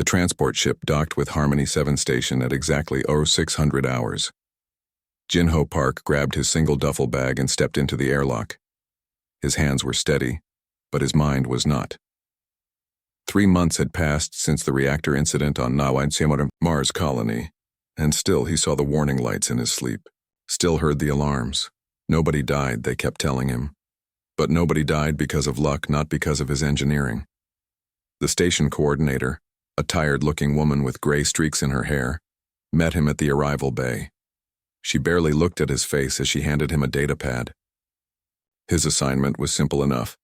transport ship docked with Harmony 7 station at exactly 0600 hours. Jinho Park grabbed his single duffel bag and stepped into the airlock. His hands were steady, but his mind was not. 3 months had passed since the reactor incident on Nawai Mars colony, and still he saw the warning lights in his sleep, still heard the alarms. Nobody died, they kept telling him. But nobody died because of luck, not because of his engineering. The station coordinator, a tired-looking woman with gray streaks in her hair, met him at the arrival bay. She barely looked at his face as she handed him a data pad. His assignment was simple enough: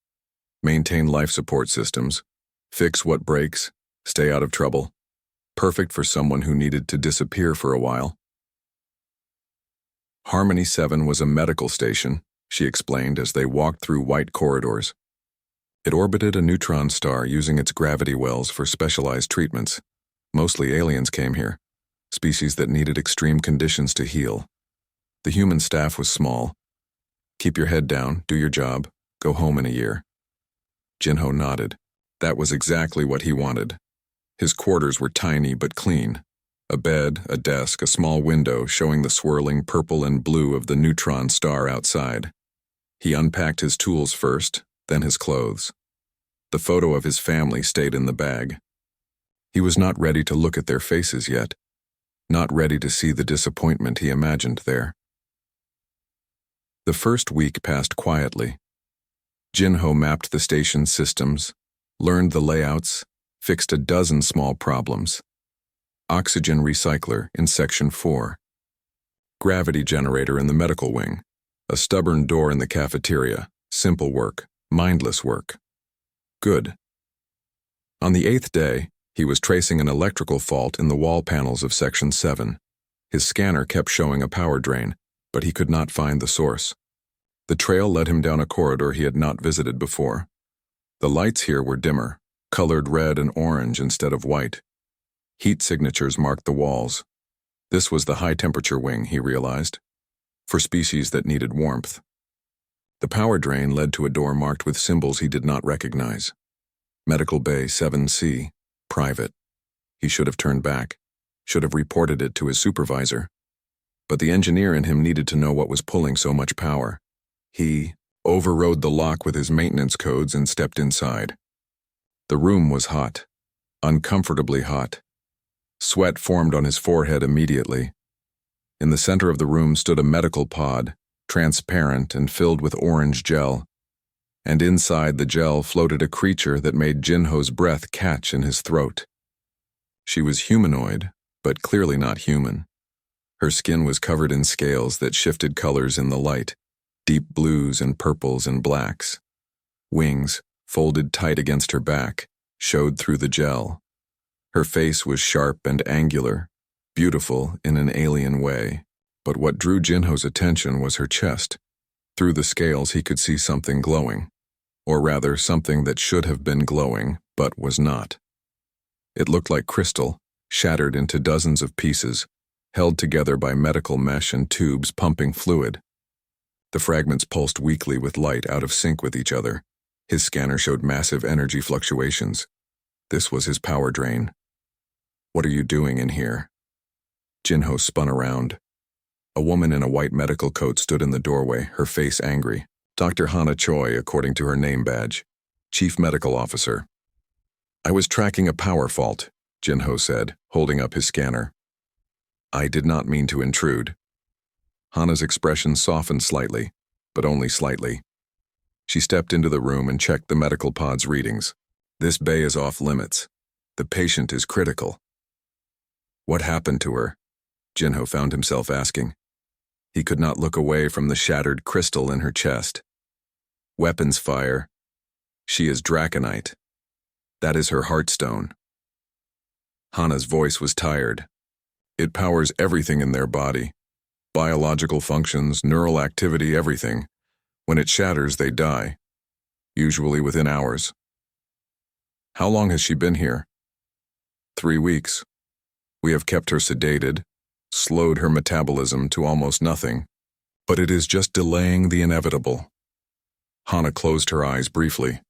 maintain life support systems, fix what breaks, stay out of trouble. Perfect for someone who needed to disappear for a while. Harmony 7 was a medical station, she explained as they walked through white corridors. It orbited a neutron star using its gravity wells for specialized treatments. Mostly aliens came here, species that needed extreme conditions to heal. The human staff was small. Keep your head down, do your job, go home in a year. Jinho nodded. That was exactly what he wanted. His quarters were tiny but clean. A bed, a desk, a small window showing the swirling purple and blue of the neutron star outside. He unpacked his tools first, then his clothes. The photo of his family stayed in the bag. He was not ready to look at their faces yet, not ready to see the disappointment he imagined there. The first week passed quietly. Jinho mapped the station's systems, learned the layouts, fixed a dozen small problems. Oxygen recycler in Section 4. Gravity generator in the medical wing. A stubborn door in the cafeteria. Simple work, mindless work. Good. On the 8th day, he was tracing an electrical fault in the wall panels of Section 7. His scanner kept showing a power drain, but he could not find the source. The trail led him down a corridor he had not visited before. The lights here were dimmer, colored red and orange instead of white. Heat signatures marked the walls. This was the high-temperature wing, he realized, for species that needed warmth. The power drain led to a door marked with symbols he did not recognize. Medical Bay 7C, private. He should have turned back, should have reported it to his supervisor. But the engineer in him needed to know what was pulling so much power. He overrode the lock with his maintenance codes and stepped inside. The room was hot, uncomfortably hot. Sweat formed on his forehead immediately. In the center of the room stood a medical pod, transparent and filled with orange gel. And inside the gel floated a creature that made Jinho's breath catch in his throat. She was humanoid, but clearly not human. Her skin was covered in scales that shifted colors in the light, deep blues and purples and blacks. Wings, folded tight against her back, showed through the gel. Her face was sharp and angular, beautiful in an alien way. But what drew Jinho's attention was her chest. Through the scales he could see something glowing. Or rather, something that should have been glowing, but was not. It looked like crystal, shattered into dozens of pieces, held together by medical mesh and tubes pumping fluid. The fragments pulsed weakly with light out of sync with each other. His scanner showed massive energy fluctuations. This was his power drain. What are you doing in here? Jinho spun around. A woman in a white medical coat stood in the doorway, her face angry. Dr. Hana Choi, according to her name badge. Chief Medical Officer. I was tracking a power fault, Jinho said, holding up his scanner. I did not mean to intrude. Hana's expression softened slightly, but only slightly. She stepped into the room and checked the medical pod's readings. This bay is off limits. The patient is critical. What happened to her? Jinho found himself asking. He could not look away from the shattered crystal in her chest. Weapons fire. She is draconite. That is her heartstone. Hana's voice was tired. It powers everything in their body. Biological functions, neural activity, everything. When it shatters, they die. Usually within hours. How long has she been here? 3 weeks. We have kept her sedated, slowed her metabolism to almost nothing, but it is just delaying the inevitable. Hana closed her eyes briefly.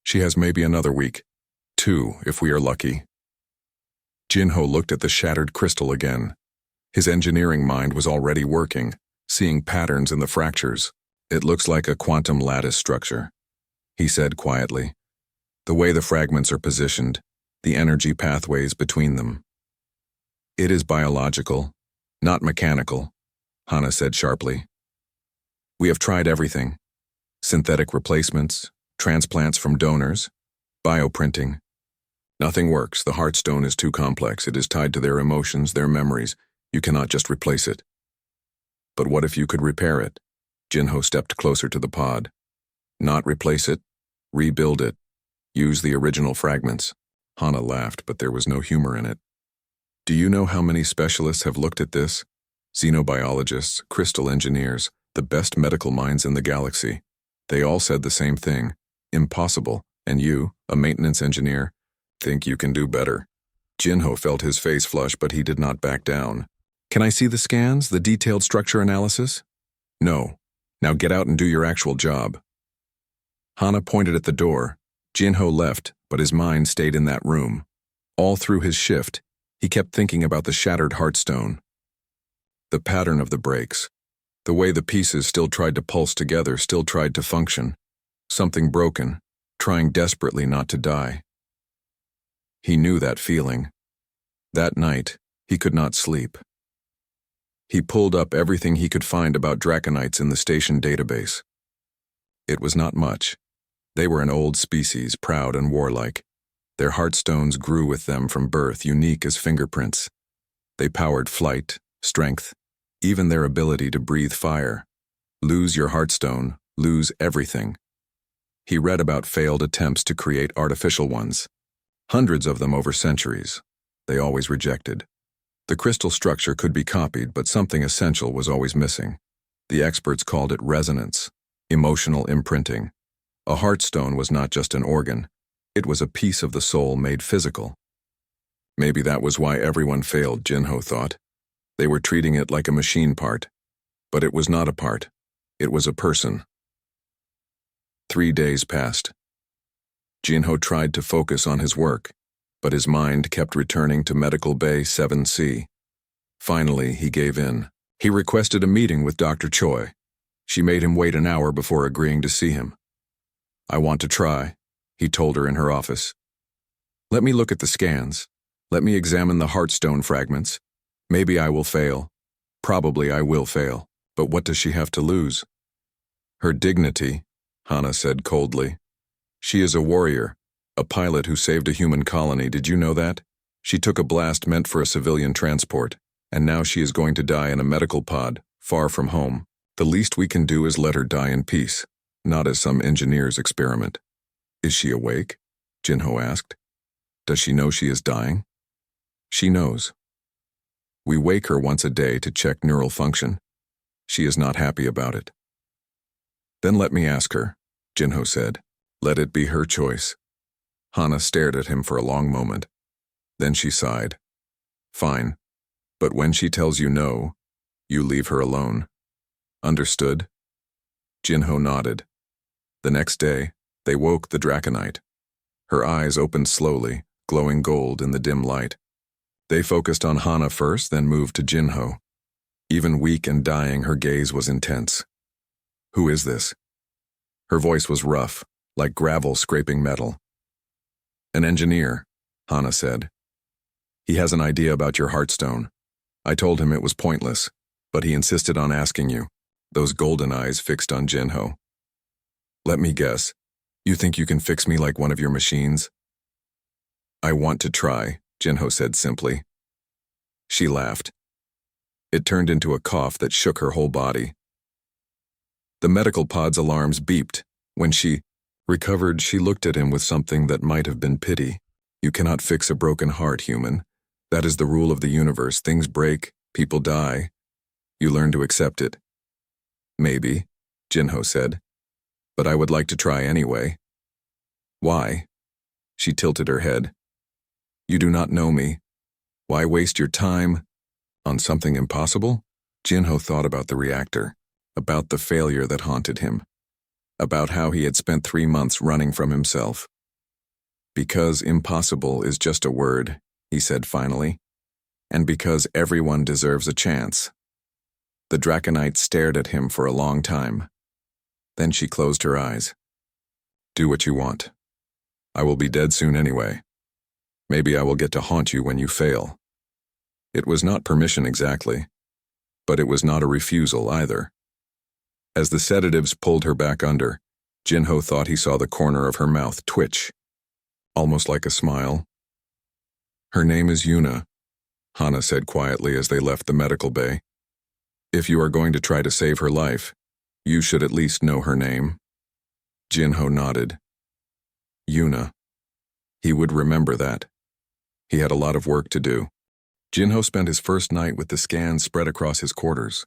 She has maybe another week, 2 if we are lucky. Jinho looked at the shattered crystal again. His engineering mind was already working, seeing patterns in the fractures. It looks like a quantum lattice structure, he said quietly. The way the fragments are positioned, the energy pathways between them. It is biological, not mechanical, Hana said sharply. We have tried everything. Synthetic replacements, transplants from donors, bioprinting. Nothing works. The heartstone is too complex. It is tied to their emotions, their memories. You cannot just replace it. But what if you could repair it? Jinho stepped closer to the pod. Not replace it, rebuild it. Use the original fragments. Hana laughed, but there was no humor in it. Do you know how many specialists have looked at this? Xenobiologists, crystal engineers, the best medical minds in the galaxy. They all said the same thing. Impossible. And you, a maintenance engineer, think you can do better. Jinho felt his face flush, but he did not back down. Can I see the scans, the detailed structure analysis? No. Now get out and do your actual job. Hana pointed at the door. Jinho left, but his mind stayed in that room. All through his shift, he kept thinking about the shattered heartstone. The pattern of the breaks. The way the pieces still tried to pulse together, still tried to function. Something broken, trying desperately not to die. He knew that feeling. That night, he could not sleep. He pulled up everything he could find about draconites in the station database. It was not much. They were an old species, proud and warlike. Their heartstones grew with them from birth, unique as fingerprints. They powered flight, strength, even their ability to breathe fire. Lose your heartstone, lose everything. He read about failed attempts to create artificial ones. Hundreds of them over centuries. They always rejected. The crystal structure could be copied, but something essential was always missing. The experts called it resonance, emotional imprinting. A heartstone was not just an organ. It was a piece of the soul made physical. Maybe that was why everyone failed, Jinho thought. They were treating it like a machine part. But it was not a part. It was a person. 3 days passed. Jinho tried to focus on his work, but his mind kept returning to Medical Bay 7C. Finally, he gave in. He requested a meeting with Dr. Choi. She made him wait an hour before agreeing to see him. I want to try, he told her in her office. Let me look at the scans. Let me examine the heartstone fragments. Maybe I will fail. Probably I will fail. But what does she have to lose? Her dignity, Hana said coldly. She is a warrior, a pilot who saved a human colony. Did you know that? She took a blast meant for a civilian transport, and now she is going to die in a medical pod, far from home. The least we can do is let her die in peace, not as some engineer's experiment. Is she awake? Jinho asked. Does she know she is dying? She knows. We wake her once a day to check neural function. She is not happy about it. Then let me ask her, Jinho said. Let it be her choice. Hana stared at him for a long moment. Then she sighed. Fine. But when she tells you no, you leave her alone. Understood? Jinho nodded. The next day, they woke the draconite. Her eyes opened slowly, glowing gold in the dim light. They focused on Hana first, then moved to Jinho. Even weak and dying, her gaze was intense. Who is this? Her voice was rough, like gravel scraping metal. An engineer, Hana said. He has an idea about your heartstone. I told him it was pointless, but he insisted on asking you. Those golden eyes fixed on Jinho. Let me guess. You think you can fix me like one of your machines? I want to try, Jinho said simply. She laughed. It turned into a cough that shook her whole body. The medical pod's alarms beeped. When she recovered, she looked at him with something that might have been pity. You cannot fix a broken heart, human. That is the rule of the universe. Things break, people die. You learn to accept it. Maybe, Jinho said. But I would like to try anyway. Why? She tilted her head. You do not know me. Why waste your time on something impossible? Jinho thought about the reactor, about the failure that haunted him, about how he had spent 3 months running from himself. Because impossible is just a word, he said finally. And because everyone deserves a chance. The Draconite stared at him for a long time. Then she closed her eyes. Do what you want. I will be dead soon anyway. Maybe I will get to haunt you when you fail. It was not permission exactly, but it was not a refusal either. As the sedatives pulled her back under, Jinho thought he saw the corner of her mouth twitch, almost like a smile. Her name is Yuna, Hana said quietly as they left the medical bay. If you are going to try to save her life, you should at least know her name. Jinho nodded. Yuna. He would remember that. He had a lot of work to do. Jinho spent his first night with the scans spread across his quarters.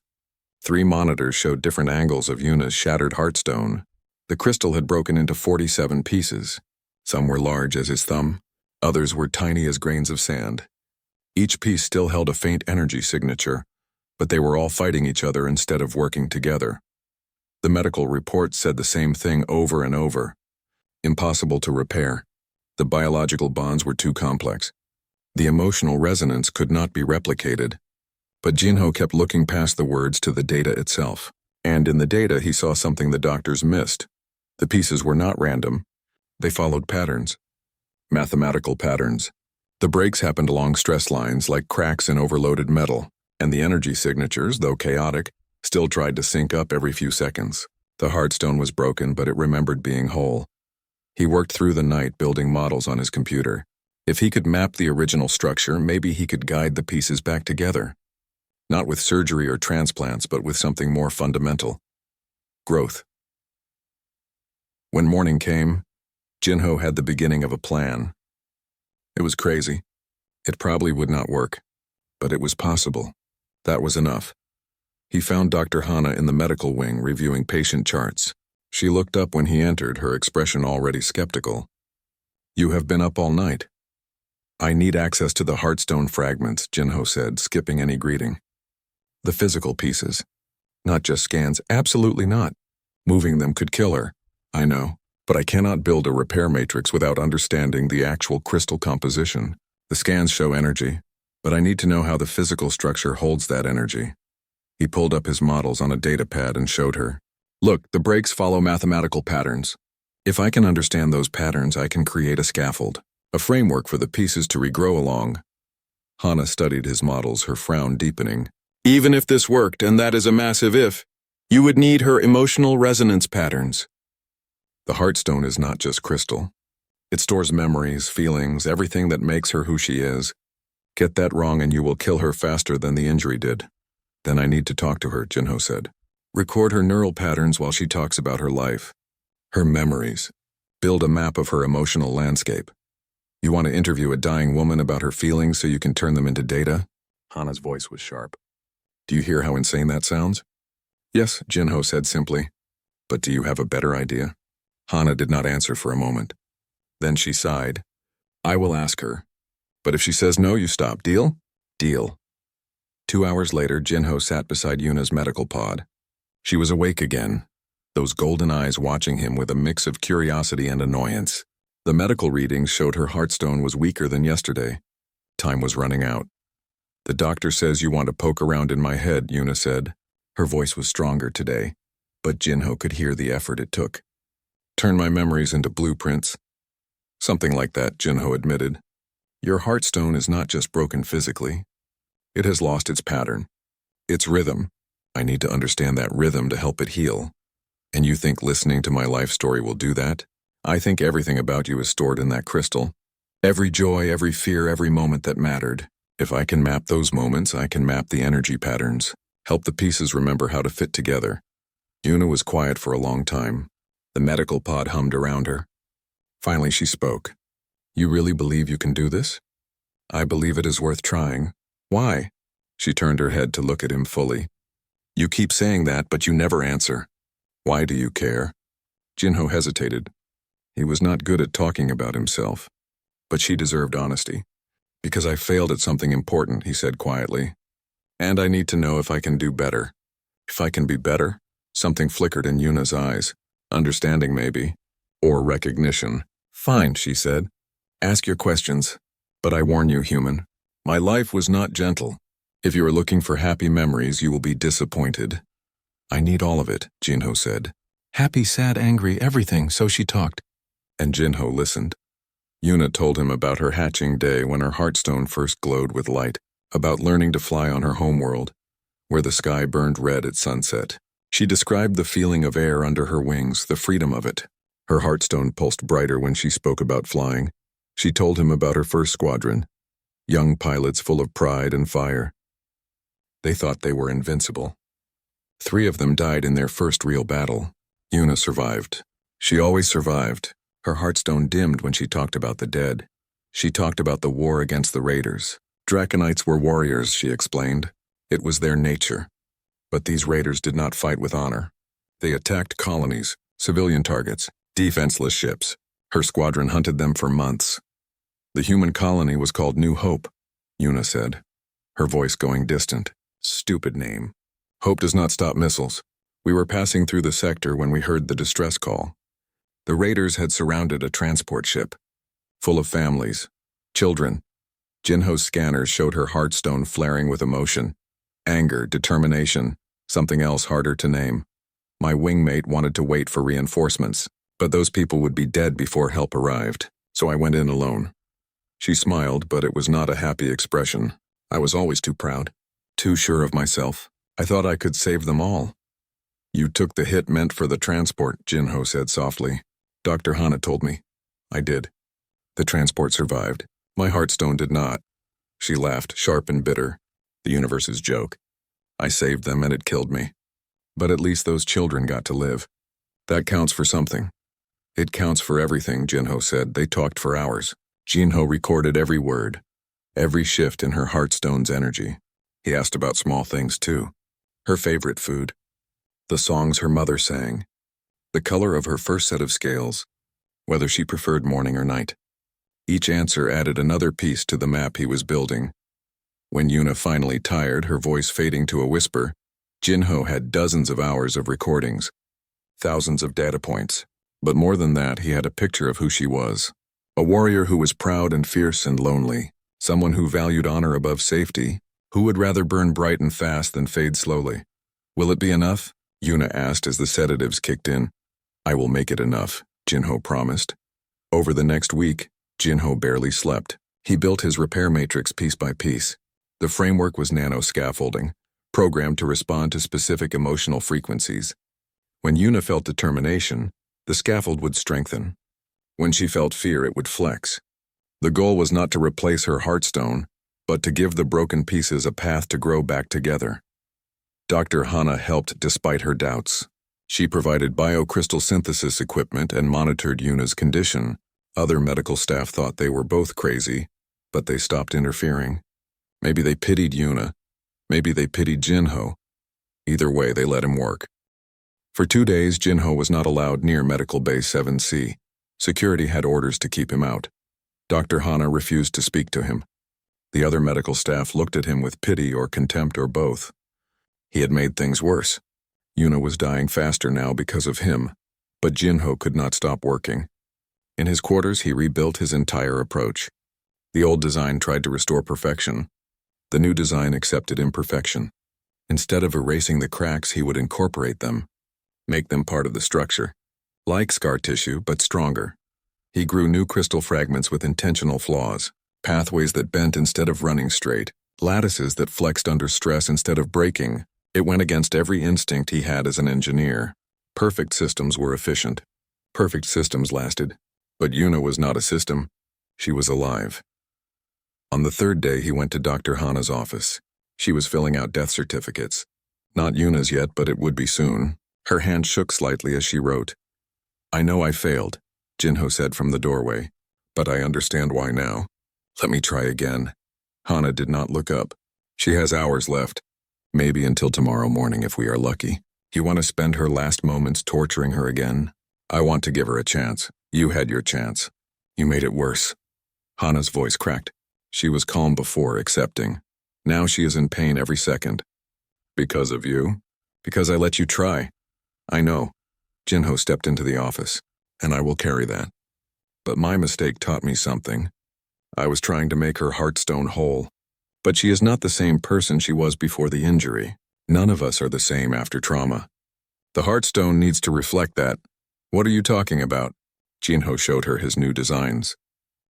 3 monitors showed different angles of Yuna's shattered heartstone. The crystal had broken into 47 pieces. Some were large as his thumb, others were tiny as grains of sand. Each piece still held a faint energy signature, but they were all fighting each other instead of working together. The medical report said the same thing over and over. Impossible to repair. The biological bonds were too complex. The emotional resonance could not be replicated. But Jinho kept looking past the words to the data itself. And in the data he saw something the doctors missed. The pieces were not random. They followed patterns. Mathematical patterns. The breaks happened along stress lines like cracks in overloaded metal, and the energy signatures, though chaotic, still tried to sync up every few seconds. The heartstone was broken, but it remembered being whole. He worked through the night building models on his computer. If he could map the original structure, maybe he could guide the pieces back together. Not with surgery or transplants, but with something more fundamental. Growth. When morning came, Jinho had the beginning of a plan. It was crazy. It probably would not work, but it was possible. That was enough. He found Dr. Hana in the medical wing reviewing patient charts. She looked up when he entered, her expression already skeptical. You have been up all night. I need access to the heartstone fragments, Jinho said, skipping any greeting. The physical pieces. Not just scans, absolutely not. Moving them could kill her. I know, but I cannot build a repair matrix without understanding the actual crystal composition. The scans show energy, but I need to know how the physical structure holds that energy. He pulled up his models on a datapad and showed her. Look, the breaks follow mathematical patterns. If I can understand those patterns, I can create a scaffold, a framework for the pieces to regrow along. Hana studied his models, her frown deepening. Even if this worked, and that is a massive if, you would need her emotional resonance patterns. The heartstone is not just crystal. It stores memories, feelings, everything that makes her who she is. Get that wrong and you will kill her faster than the injury did. Then I need to talk to her, Jinho said. Record her neural patterns while she talks about her life. Her memories. Build a map of her emotional landscape. You want to interview a dying woman about her feelings so you can turn them into data? Hana's voice was sharp. Do you hear how insane that sounds? Yes, Jinho said simply. But do you have a better idea? Hana did not answer for a moment. Then she sighed. I will ask her. But if she says no, you stop. Deal? Deal. 2 hours later, Jinho sat beside Yuna's medical pod. She was awake again, those golden eyes watching him with a mix of curiosity and annoyance. The medical readings showed her heartstone was weaker than yesterday. Time was running out. The doctor says you want to poke around in my head, Yuna said. Her voice was stronger today, but Jinho could hear the effort it took. Turn my memories into blueprints. Something like that, Jinho admitted. Your heartstone is not just broken physically. It has lost its pattern, its rhythm. I need to understand that rhythm to help it heal. And you think listening to my life story will do that? I think everything about you is stored in that crystal. Every joy, every fear, every moment that mattered. If I can map those moments, I can map the energy patterns, help the pieces remember how to fit together. Yuna was quiet for a long time. The medical pod hummed around her. Finally she spoke. You really believe you can do this? I believe it is worth trying. Why? She turned her head to look at him fully. You keep saying that, but you never answer. Why do you care? Jinho hesitated. He was not good at talking about himself. But she deserved honesty. Because I failed at something important, he said quietly. And I need to know if I can do better. If I can be better? Something flickered in Yuna's eyes. Understanding maybe. Or recognition. Fine, she said. Ask your questions. But I warn you, human, my life was not gentle. If you are looking for happy memories, you will be disappointed. I need all of it, Jinho said. Happy, sad, angry, everything, so she talked. And Jinho listened. Yuna told him about her hatching day when her heartstone first glowed with light, about learning to fly on her homeworld, where the sky burned red at sunset. She described the feeling of air under her wings, the freedom of it. Her heartstone pulsed brighter when she spoke about flying. She told him about her first squadron, young pilots full of pride and fire. They thought they were invincible. 3 of them died in their first real battle. Yuna survived. She always survived. Her heartstone dimmed when she talked about the dead. She talked about the war against the raiders. Draconites were warriors, she explained. It was their nature. But these raiders did not fight with honor. They attacked colonies, civilian targets, defenseless ships. Her squadron hunted them for months. The human colony was called New Hope, Yuna said, her voice going distant. Stupid name. Hope does not stop missiles. We were passing through the sector when we heard the distress call. The raiders had surrounded a transport ship, full of families, children. Jinho's scanners showed her heartstone flaring with emotion, anger, determination, something else harder to name. My wingmate wanted to wait for reinforcements, but those people would be dead before help arrived, so I went in alone. She smiled, but it was not a happy expression. I was always too proud, too sure of myself. I thought I could save them all. You took the hit meant for the transport, Jinho said softly. Dr. Hana told me. I did. The transport survived. My heartstone did not. She laughed, sharp and bitter. The universe's joke. I saved them and it killed me. But at least those children got to live. That counts for something. It counts for everything, Jinho said. They talked for hours. Jinho recorded every word, every shift in her heartstone's energy. He asked about small things too. Her favorite food, the songs her mother sang, the color of her first set of scales, whether she preferred morning or night. Each answer added another piece to the map he was building. When Yuna finally tired, her voice fading to a whisper, Jinho had dozens of hours of recordings, thousands of data points. But more than that, he had a picture of who she was. A warrior who was proud and fierce and lonely, someone who valued honor above safety, who would rather burn bright and fast than fade slowly. Will it be enough? Yuna asked as the sedatives kicked in. I will make it enough, Jinho promised. Over the next week, Jinho barely slept. He built his repair matrix piece by piece. The framework was nano-scaffolding, programmed to respond to specific emotional frequencies. When Yuna felt determination, the scaffold would strengthen. When she felt fear, it would flex. The goal was not to replace her heartstone, but to give the broken pieces a path to grow back together. Dr. Hana helped despite her doubts. She provided biocrystal synthesis equipment and monitored Yuna's condition. Other medical staff thought they were both crazy, but they stopped interfering. Maybe they pitied Yuna. Maybe they pitied Jinho. Either way, they let him work. For 2 days, Jinho was not allowed near Medical Base 7C. Security had orders to keep him out. Dr. Hana refused to speak to him. The other medical staff looked at him with pity or contempt or both. He had made things worse. Yuna was dying faster now because of him, but Jinho could not stop working. In his quarters, he rebuilt his entire approach. The old design tried to restore perfection. The new design accepted imperfection. Instead of erasing the cracks, he would incorporate them, make them part of the structure. Like scar tissue, but stronger. He grew new crystal fragments with intentional flaws, pathways that bent instead of running straight, lattices that flexed under stress instead of breaking. It went against every instinct he had as an engineer. Perfect systems were efficient. Perfect systems lasted. But Yuna was not a system. She was alive. On the 3rd day, he went to Dr. Hana's office. She was filling out death certificates. Not Yuna's yet, but it would be soon. Her hand shook slightly as she wrote. I know I failed, Jinho said from the doorway, but I understand why now. Let me try again. Hana did not look up. She has hours left. Maybe until tomorrow morning if we are lucky. You want to spend her last moments torturing her again? I want to give her a chance. You had your chance. You made it worse. Hana's voice cracked. She was calm before, accepting. Now she is in pain every second. Because of you? Because I let you try. I know. Jinho stepped into the office, and I will carry that. But my mistake taught me something. I was trying to make her heartstone whole. But she is not the same person she was before the injury. None of us are the same after trauma. The heartstone needs to reflect that. What are you talking about? Jinho showed her his new designs.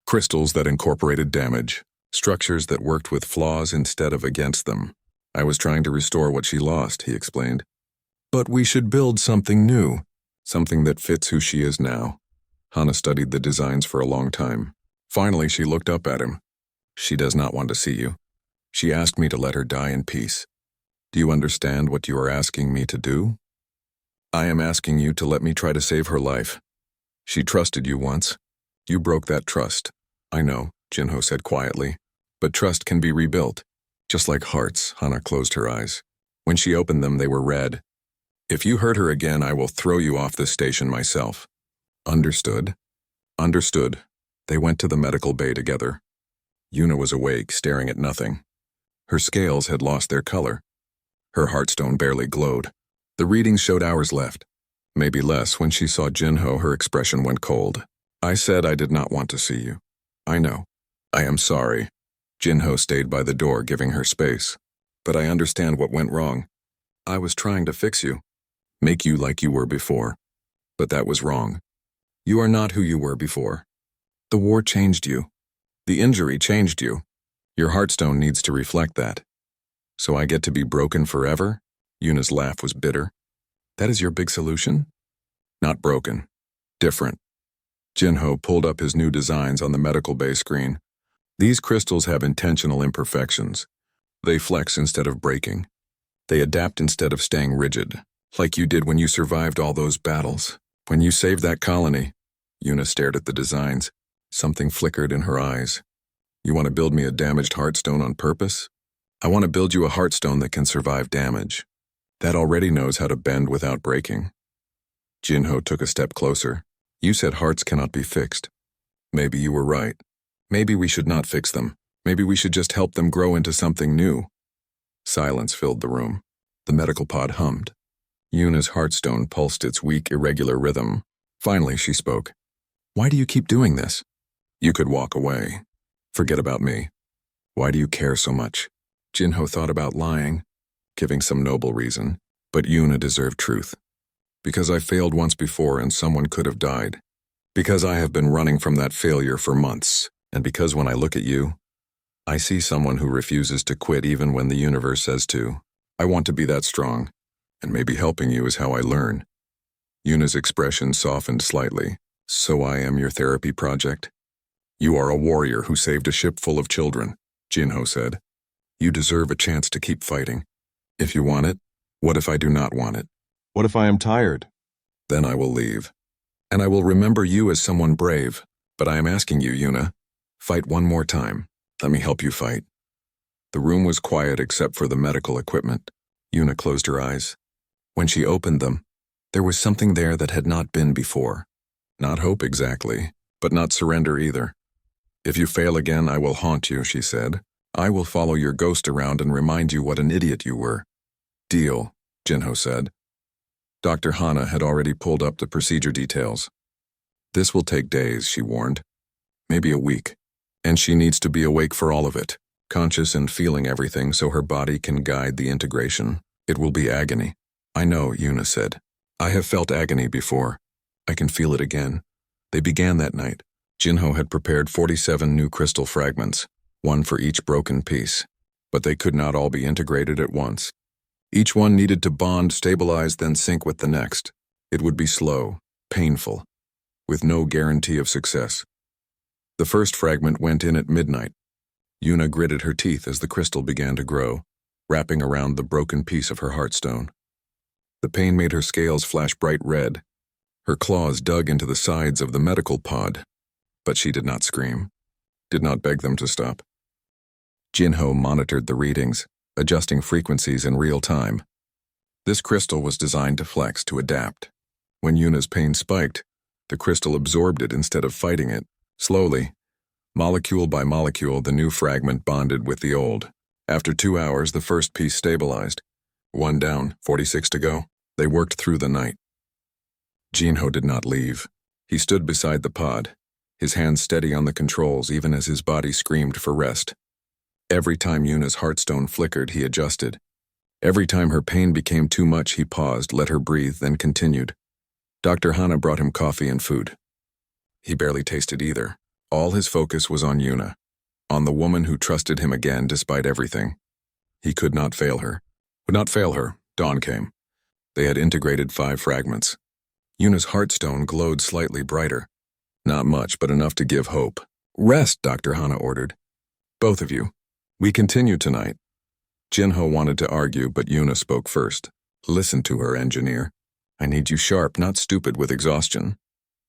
Crystals that incorporated damage, structures that worked with flaws instead of against them. I was trying to restore what she lost, he explained. But we should build something new, something that fits who she is now. Hana studied the designs for a long time. Finally, she looked up at him. She does not want to see you. She asked me to let her die in peace. Do you understand what you are asking me to do? I am asking you to let me try to save her life. She trusted you once. You broke that trust. I know, Jinho said quietly. But trust can be rebuilt. Just like hearts, Hana closed her eyes. When she opened them, they were red. If you hurt her again, I will throw you off this station myself. Understood? Understood. They went to the medical bay together. Yuna was awake, staring at nothing. Her scales had lost their color. Her heartstone barely glowed. The readings showed hours left. Maybe less. When she saw Jinho, her expression went cold. I said I did not want to see you. I know. I am sorry. Jinho stayed by the door, giving her space. But I understand what went wrong. I was trying to fix you. Make you like you were before. But that was wrong. You are not who you were before. The war changed you. The injury changed you. Your heartstone needs to reflect that. So I get to be broken forever? Yuna's laugh was bitter. That is your big solution? Not broken. Different. Jinho pulled up his new designs on the medical bay screen. These crystals have intentional imperfections. They flex instead of breaking. They adapt instead of staying rigid, like you did when you survived all those battles. When you saved that colony. Yuna stared at the designs. Something flickered in her eyes. You want to build me a damaged heartstone on purpose? I want to build you a heartstone that can survive damage. That already knows how to bend without breaking. Jinho took a step closer. You said hearts cannot be fixed. Maybe you were right. Maybe we should not fix them. Maybe we should just help them grow into something new. Silence filled the room. The medical pod hummed. Yuna's heartstone pulsed its weak, irregular rhythm. Finally, she spoke. Why do you keep doing this? You could walk away. Forget about me. Why do you care so much? Jinho thought about lying, giving some noble reason, but Yuna deserved truth. Because I failed once before and someone could have died. Because I have been running from that failure for months. And because when I look at you, I see someone who refuses to quit even when the universe says to. I want to be that strong, and maybe helping you is how I learn. Yuna's expression softened slightly. So I am your therapy project? You are a warrior who saved a ship full of children, Jinho said. You deserve a chance to keep fighting. If you want it, what if I do not want it? What if I am tired? Then I will leave. And I will remember you as someone brave. But I am asking you, Yuna, fight one more time. Let me help you fight. The room was quiet except for the medical equipment. Yuna closed her eyes. When she opened them, there was something there that had not been before. Not hope exactly, but not surrender either. If you fail again, I will haunt you, she said. I will follow your ghost around and remind you what an idiot you were. Deal, Jinho said. Dr. Hana had already pulled up the procedure details. This will take days, she warned. Maybe a week. And she needs to be awake for all of it, conscious and feeling everything so her body can guide the integration. It will be agony. I know, Yuna said. I have felt agony before. I can feel it again. They began that night. Jinho had prepared 47 new crystal fragments, one for each broken piece. But they could not all be integrated at once. Each one needed to bond, stabilize, then sync with the next. It would be slow, painful, with no guarantee of success. The first fragment went in at midnight. Yuna gritted her teeth as the crystal began to grow, wrapping around the broken piece of her heartstone. The pain made her scales flash bright red. Her claws dug into the sides of the medical pod, but she did not scream, did not beg them to stop. Jinho monitored the readings, adjusting frequencies in real time. This crystal was designed to flex, to adapt. When Yuna's pain spiked, the crystal absorbed it instead of fighting it. Slowly, molecule by molecule, the new fragment bonded with the old. After 2 hours, the first piece stabilized. 1 down, 46 to go. They worked through the night. Jinho did not leave. He stood beside the pod, his hands steady on the controls even as his body screamed for rest. Every time Yuna's heartstone flickered, he adjusted. Every time her pain became too much, he paused, let her breathe, then continued. Dr. Hana brought him coffee and food. He barely tasted either. All his focus was on Yuna, on the woman who trusted him again despite everything. He could not fail her. Would not fail her. Dawn came. They had integrated 5 fragments. Yuna's heartstone glowed slightly brighter. Not much, but enough to give hope. Rest, Dr. Hana ordered. Both of you. We continue tonight. Jinho wanted to argue, but Yuna spoke first. Listen to her, engineer. I need you sharp, not stupid with exhaustion.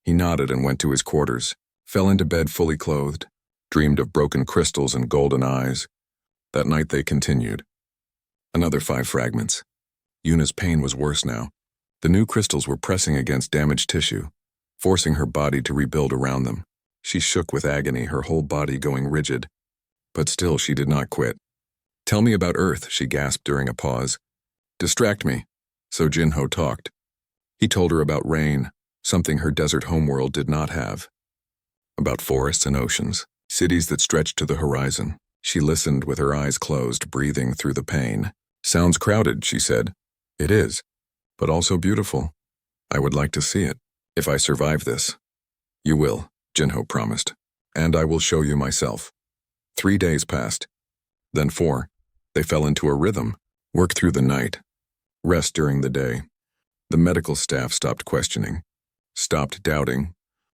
He nodded and went to his quarters, fell into bed fully clothed, dreamed of broken crystals and golden eyes. That night they continued. Another 5 fragments. Yuna's pain was worse now. The new crystals were pressing against damaged tissue, forcing her body to rebuild around them. She shook with agony, her whole body going rigid. But still she did not quit. Tell me about Earth, she gasped during a pause. Distract me. So Jinho talked. He told her about rain, something her desert homeworld did not have. About forests and oceans, cities that stretched to the horizon. She listened with her eyes closed, breathing through the pain. Sounds crowded, she said. It is, but also beautiful. I would like to see it, if I survive this. You will, Jinho promised, and I will show you myself. 3 days passed, then 4. They fell into a rhythm, work through the night, rest during the day. The medical staff stopped questioning, stopped doubting.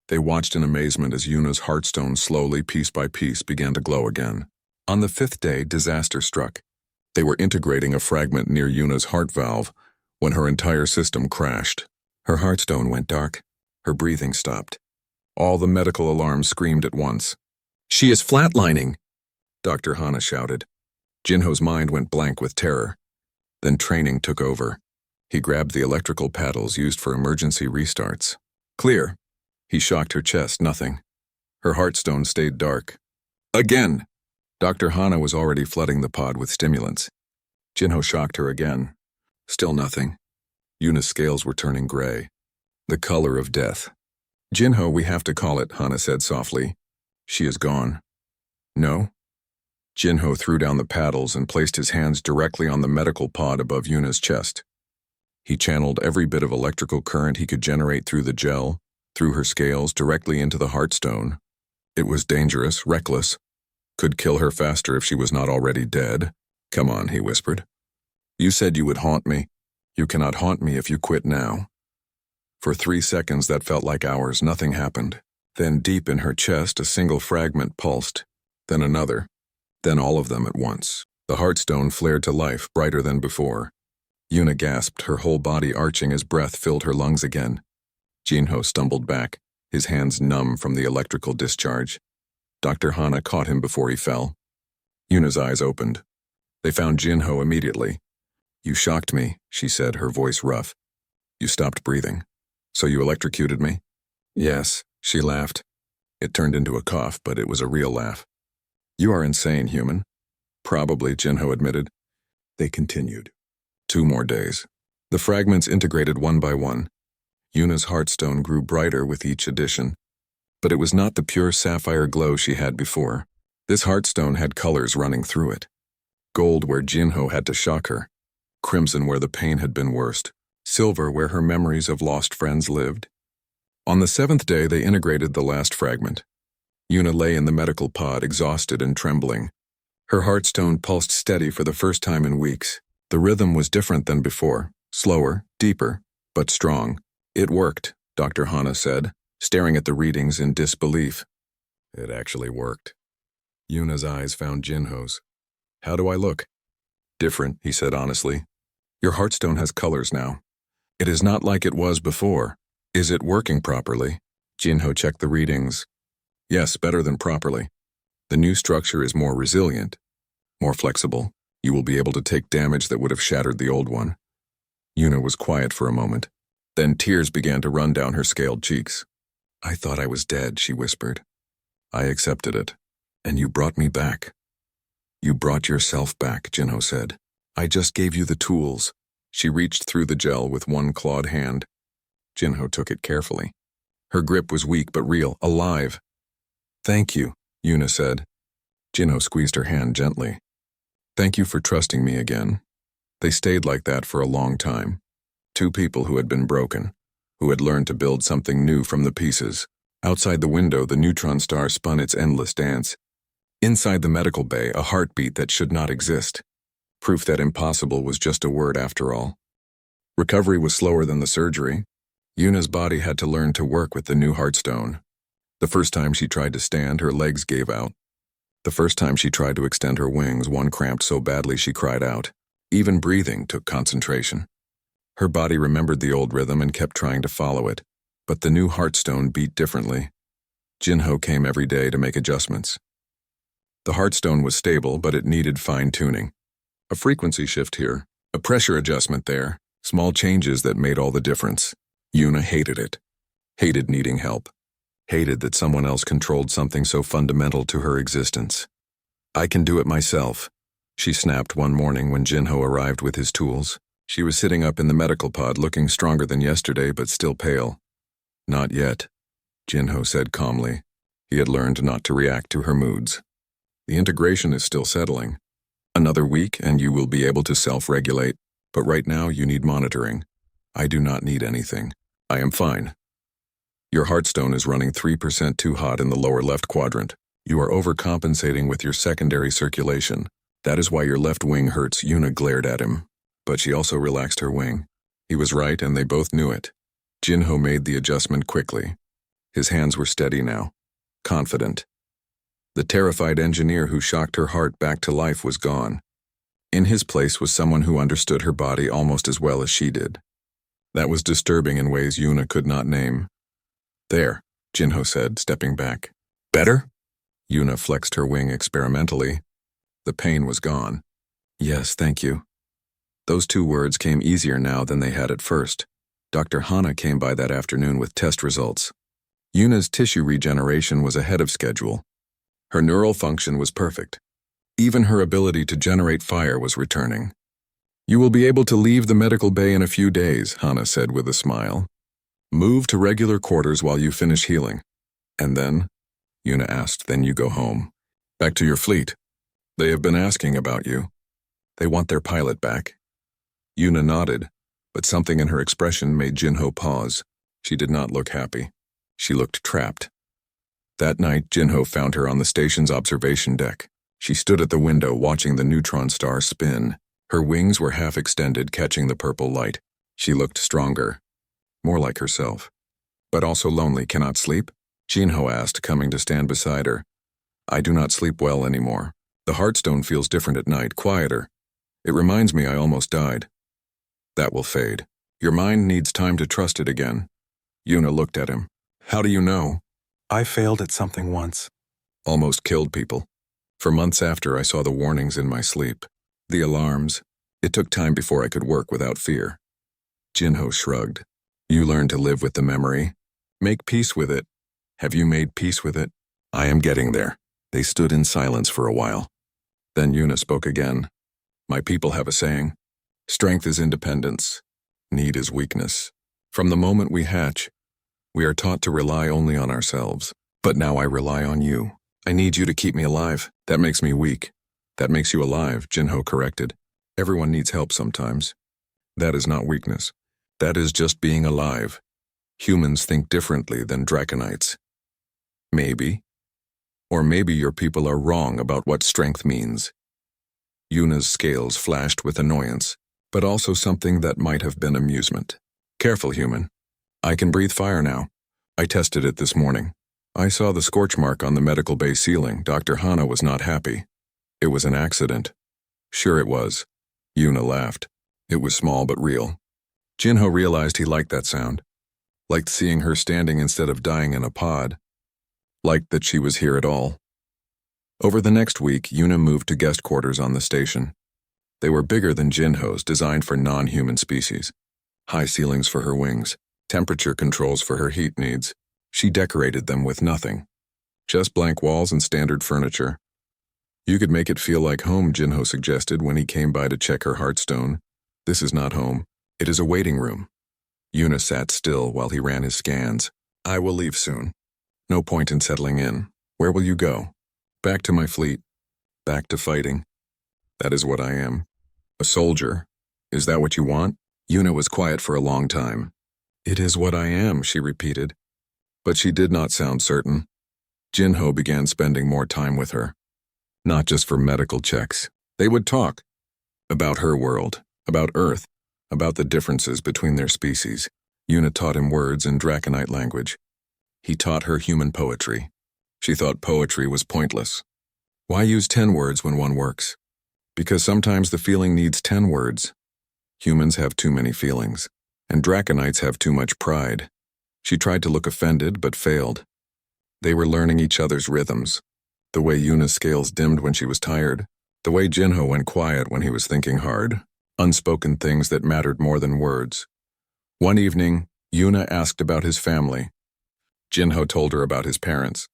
They watched in amazement as Yuna's heartstone slowly, piece by piece, began to glow again. On the 5th day, disaster struck. They were integrating a fragment near Yuna's heart valve when her entire system crashed. Her heartstone went dark. Her breathing stopped. All the medical alarms screamed at once. She is flatlining, Dr. Hana shouted. Jinho's mind went blank with terror. Then training took over. He grabbed the electrical paddles used for emergency restarts. Clear. He shocked her chest, nothing. Her heartstone stayed dark. Again! Dr. Hana was already flooding the pod with stimulants. Jinho shocked her again. Still nothing. Yuna's scales were turning gray. The color of death. Jinho, we have to call it, Hana said softly. She is gone. No? Jinho threw down the paddles and placed his hands directly on the medical pod above Yuna's chest. He channeled every bit of electrical current he could generate through the gel, through her scales, directly into the heartstone. It was dangerous, reckless. Could kill her faster if she was not already dead. Come on, he whispered. You said you would haunt me. You cannot haunt me if you quit now. For 3 seconds that felt like hours, nothing happened. Then deep in her chest, a single fragment pulsed. Then another. Then all of them at once. The heartstone flared to life, brighter than before. Yuna gasped, her whole body arching as breath filled her lungs again. Jinho stumbled back, his hands numb from the electrical discharge. Dr. Hana caught him before he fell. Yuna's eyes opened. They found Jinho immediately. You shocked me, she said, her voice rough. You stopped breathing. So you electrocuted me? Yes, she laughed. It turned into a cough, but it was a real laugh. You are insane, human. Probably, Jinho admitted. They continued. 2 more days. The fragments integrated one by one. Yuna's heartstone grew brighter with each addition. But it was not the pure sapphire glow she had before. This heartstone had colors running through it. Gold where Jinho had to shock her. Crimson where the pain had been worst. Silver where her memories of lost friends lived. On the 7th day, they integrated the last fragment. Yuna lay in the medical pod, exhausted and trembling. Her heartstone pulsed steady for the first time in weeks. The rhythm was different than before, slower, deeper, but strong. It worked, Dr. Hana said, staring at the readings in disbelief. It actually worked. Yuna's eyes found Jinho's. How do I look? Different, he said honestly. Your heartstone has colors now. It is not like it was before. Is it working properly? Jinho checked the readings. Yes, better than properly. The new structure is more resilient, more flexible. You will be able to take damage that would have shattered the old one. Yuna was quiet for a moment. Then tears began to run down her scaled cheeks. I thought I was dead, she whispered. I accepted it. And you brought me back. You brought yourself back, Jinho said. I just gave you the tools. She reached through the gel with one clawed hand. Jinho took it carefully. Her grip was weak but real, alive. Thank you, Yuna said. Jinho squeezed her hand gently. Thank you for trusting me again. They stayed like that for a long time. Two people who had been broken, who had learned to build something new from the pieces. Outside the window, the neutron star spun its endless dance. Inside the medical bay, a heartbeat that should not exist. Proof that impossible was just a word after all. Recovery was slower than the surgery. Yuna's body had to learn to work with the new heartstone. The first time she tried to stand, her legs gave out. The first time she tried to extend her wings, one cramped so badly she cried out. Even breathing took concentration. Her body remembered the old rhythm and kept trying to follow it, but the new heartstone beat differently. Jinho came every day to make adjustments. The heartstone was stable, but it needed fine-tuning. A frequency shift here, a pressure adjustment there, small changes that made all the difference. Yuna hated it. Hated needing help. Hated that someone else controlled something so fundamental to her existence. I can do it myself, she snapped one morning when Jinho arrived with his tools. She was sitting up in the medical pod looking stronger than yesterday but still pale. Not yet, Jinho said calmly. He had learned not to react to her moods. The integration is still settling. Another week and you will be able to self-regulate, but right now you need monitoring. I do not need anything. I am fine. Your heartstone is running 3% too hot in the lower left quadrant. You are overcompensating with your secondary circulation. That is why your left wing hurts. Yuna glared at him, but she also relaxed her wing. He was right and they both knew it. Jinho made the adjustment quickly. His hands were steady now, confident. The terrified engineer who shocked her heart back to life was gone. In his place was someone who understood her body almost as well as she did. That was disturbing in ways Yuna could not name. There, Jinho said, stepping back. Better? Yuna flexed her wing experimentally. The pain was gone. Yes, thank you. Those two words came easier now than they had at first. Dr. Hana came by that afternoon with test results. Yuna's tissue regeneration was ahead of schedule. Her neural function was perfect. Even her ability to generate fire was returning. You will be able to leave the medical bay in a few days, Hana said with a smile. Move to regular quarters while you finish healing. And then? Yuna asked, then you go home. Back to your fleet. They have been asking about you. They want their pilot back. Yuna nodded, but something in her expression made Jinho pause. She did not look happy. She looked trapped. That night, Jinho found her on the station's observation deck. She stood at the window watching the neutron star spin. Her wings were half extended, catching the purple light. She looked stronger, more like herself. But also lonely. Cannot sleep? Jinho asked, coming to stand beside her. I do not sleep well anymore. The heartstone feels different at night, quieter. It reminds me I almost died. That will fade. Your mind needs time to trust it again. Yuna looked at him. How do you know? I failed at something once. Almost killed people. For months after, I saw the warnings in my sleep. The alarms. It took time before I could work without fear. Jinho shrugged. You learn to live with the memory. Make peace with it. Have you made peace with it? I am getting there. They stood in silence for a while. Then Yuna spoke again. My people have a saying. Strength is independence. Need is weakness. From the moment we hatch, we are taught to rely only on ourselves. But now I rely on you. I need you to keep me alive. That makes me weak. That makes you alive, Jinho corrected. Everyone needs help sometimes. That is not weakness. That is just being alive. Humans think differently than Draconites. Maybe. Or maybe your people are wrong about what strength means. Yuna's scales flashed with annoyance, but also something that might have been amusement. Careful, human. I can breathe fire now. I tested it this morning. I saw the scorch mark on the medical bay ceiling. Dr. Hana was not happy. It was an accident. Sure it was. Yuna laughed. It was small but real. Jinho realized he liked that sound. Liked seeing her standing instead of dying in a pod. Liked that she was here at all. Over the next week, Yuna moved to guest quarters on the station. They were bigger than Jinho's, designed for non-human species. High ceilings for her wings, temperature controls for her heat needs. She decorated them with nothing. Just blank walls and standard furniture. You could make it feel like home, Jinho suggested when he came by to check her heartstone. This is not home. It is a waiting room. Yuna sat still while he ran his scans. I will leave soon. No point in settling in. Where will you go? Back to my fleet. Back to fighting. That is what I am. A soldier. Is that what you want? Yuna was quiet for a long time. It is what I am, she repeated. But she did not sound certain. Jinho began spending more time with her. Not just for medical checks. They would talk. About her world. About Earth. About the differences between their species. Yuna taught him words in Draconite language. He taught her human poetry. She thought poetry was pointless. Why use 10 words when one works? Because sometimes the feeling needs 10 words. Humans have too many feelings, and Draconites have too much pride. She tried to look offended, but failed. They were learning each other's rhythms. The way Yuna's scales dimmed when she was tired. The way Jinho went quiet when he was thinking hard. Unspoken things that mattered more than words. One evening, Yuna asked about his family. Jinho told her about his parents.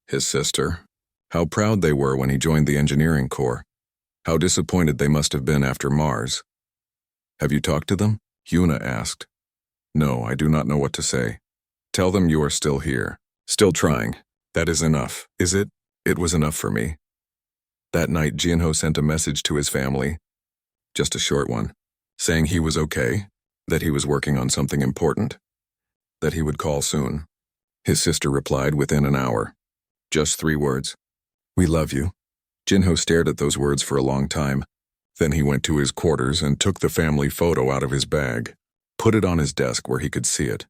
His sister. How proud they were when he joined the engineering corps. How disappointed they must have been after Mars. Have you talked to them? Yuna asked. No, I do not know what to say. Tell them you are still here. Still trying. That is enough, is it? It was enough for me. That night, Jinho sent a message to his family. Just a short one. Saying he was okay. That he was working on something important. That he would call soon. His sister replied within an hour. Just 3 words. We love you. Jinho stared at those words for a long time. Then he went to his quarters and took the family photo out of his bag. Put it on his desk where he could see it.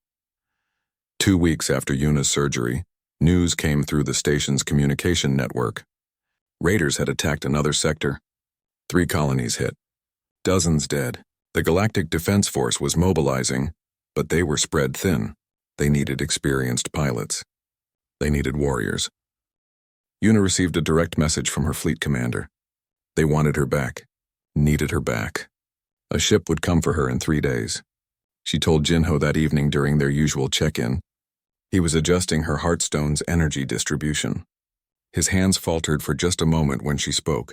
2 weeks after Yuna's surgery, news came through the station's communication network. Raiders had attacked another sector. 3 colonies hit. Dozens dead. The Galactic Defense Force was mobilizing, but they were spread thin. They needed experienced pilots. They needed warriors. Yuna received a direct message from her fleet commander. They wanted her back. Needed her back. A ship would come for her in 3 days. She told Jinho that evening during their usual check-in. He was adjusting her Heartstone's energy distribution. His hands faltered for just a moment when she spoke.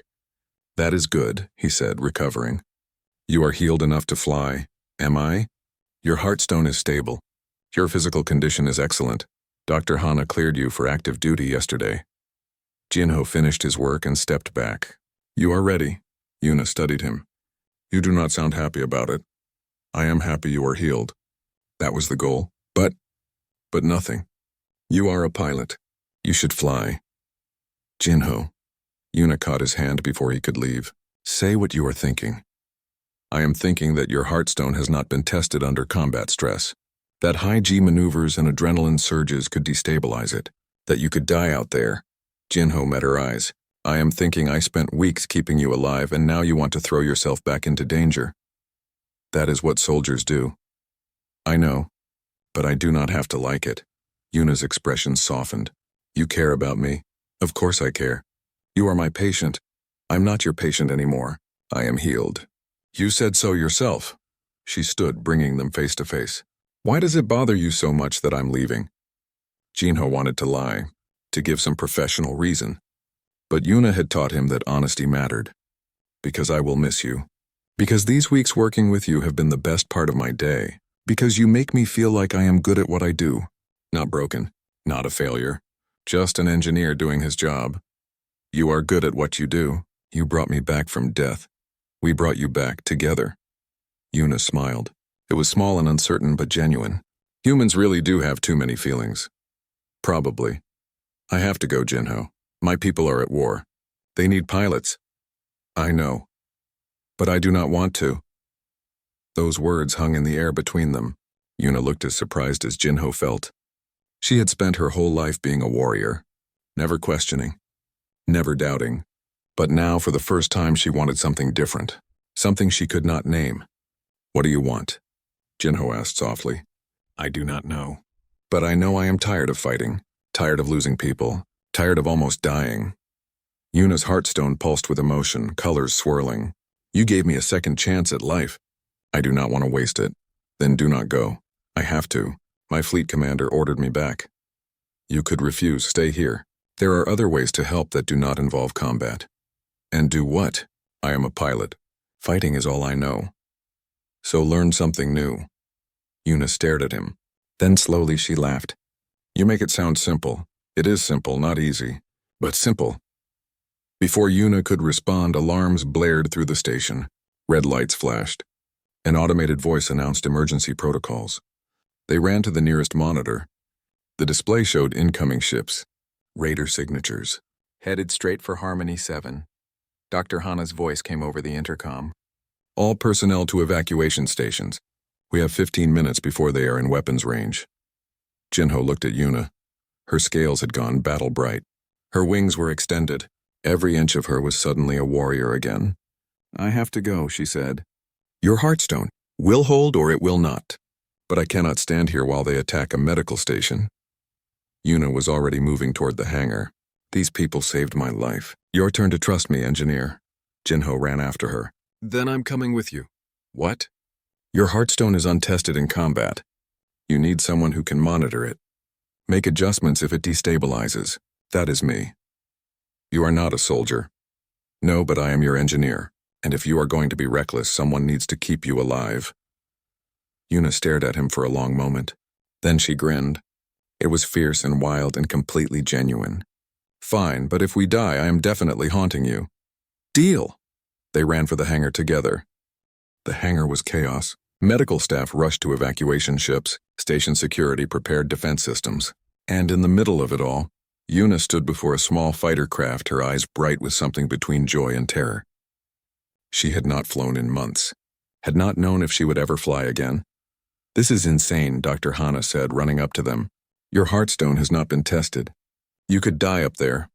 That is good, he said, recovering. You are healed enough to fly, am I? Your Heartstone is stable. Your physical condition is excellent. Dr. Hana cleared you for active duty yesterday. Jinho finished his work and stepped back. You are ready. Yuna studied him. You do not sound happy about it. I am happy you are healed. That was the goal. But nothing. You are a pilot. You should fly. Jinho. Yuna caught his hand before he could leave. Say what you are thinking. I am thinking that your Heartstone has not been tested under combat stress. That high G maneuvers and adrenaline surges could destabilize it. That you could die out there. Jinho met her eyes. I am thinking I spent weeks keeping you alive and now you want to throw yourself back into danger. That is what soldiers do. I know, but I do not have to like it. Yuna's expression softened. You care about me. Of course I care. You are my patient. I'm not your patient anymore. I am healed. You said so yourself. She stood, bringing them face to face. Why does it bother you so much that I'm leaving? Jinho wanted to lie, to give some professional reason. But Yuna had taught him that honesty mattered. Because I will miss you. Because these weeks working with you have been the best part of my day. Because you make me feel like I am good at what I do. Not broken. Not a failure. Just an engineer doing his job. You are good at what you do. You brought me back from death. We brought you back together. Yuna smiled. It was small and uncertain but genuine. Humans really do have too many feelings. Probably. I have to go, Jinho. My people are at war. They need pilots. I know. But I do not want to. Those words hung in the air between them. Yuna looked as surprised as Jinho felt. She had spent her whole life being a warrior, never questioning, never doubting. But now, for the first time, she wanted something different, something she could not name. What do you want? Jinho asked softly. I do not know. But I know I am tired of fighting, tired of losing people, tired of almost dying. Yuna's Heartstone pulsed with emotion, colors swirling. You gave me a second chance at life. I do not want to waste it. Then do not go. I have to. My fleet commander ordered me back. You could refuse, stay here. There are other ways to help that do not involve combat. And do what? I am a pilot. Fighting is all I know. So learn something new. Yuna stared at him. Then slowly she laughed. You make it sound simple. It is simple, not easy, but simple. Before Yuna could respond, alarms blared through the station. Red lights flashed. An automated voice announced emergency protocols. They ran to the nearest monitor. The display showed incoming ships, Raider signatures, headed straight for Harmony 7. Dr. Hana's voice came over the intercom. All personnel to evacuation stations. We have 15 minutes before they are in weapons range. Jinho looked at Yuna. Her scales had gone battle bright. Her wings were extended. Every inch of her was suddenly a warrior again. I have to go, she said. Your heartstone will hold or it will not. But I cannot stand here while they attack a medical station. Yuna was already moving toward the hangar. These people saved my life. Your turn to trust me, engineer. Jinho ran after her. Then I'm coming with you. What? Your heartstone is untested in combat. You need someone who can monitor it. Make adjustments if it destabilizes. That is me. You are not a soldier. No, but I am your engineer. And if you are going to be reckless, someone needs to keep you alive. Yuna stared at him for a long moment. Then she grinned. It was fierce and wild and completely genuine. Fine, but if we die, I am definitely haunting you. Deal! They ran for the hangar together. The hangar was chaos. Medical staff rushed to evacuation ships. Station security prepared defense systems. And in the middle of it all, Yuna stood before a small fighter craft, her eyes bright with something between joy and terror. She had not flown in months, had not known if she would ever fly again. This is insane, Dr. Hana said, running up to them. Your heartstone has not been tested. You could die up there.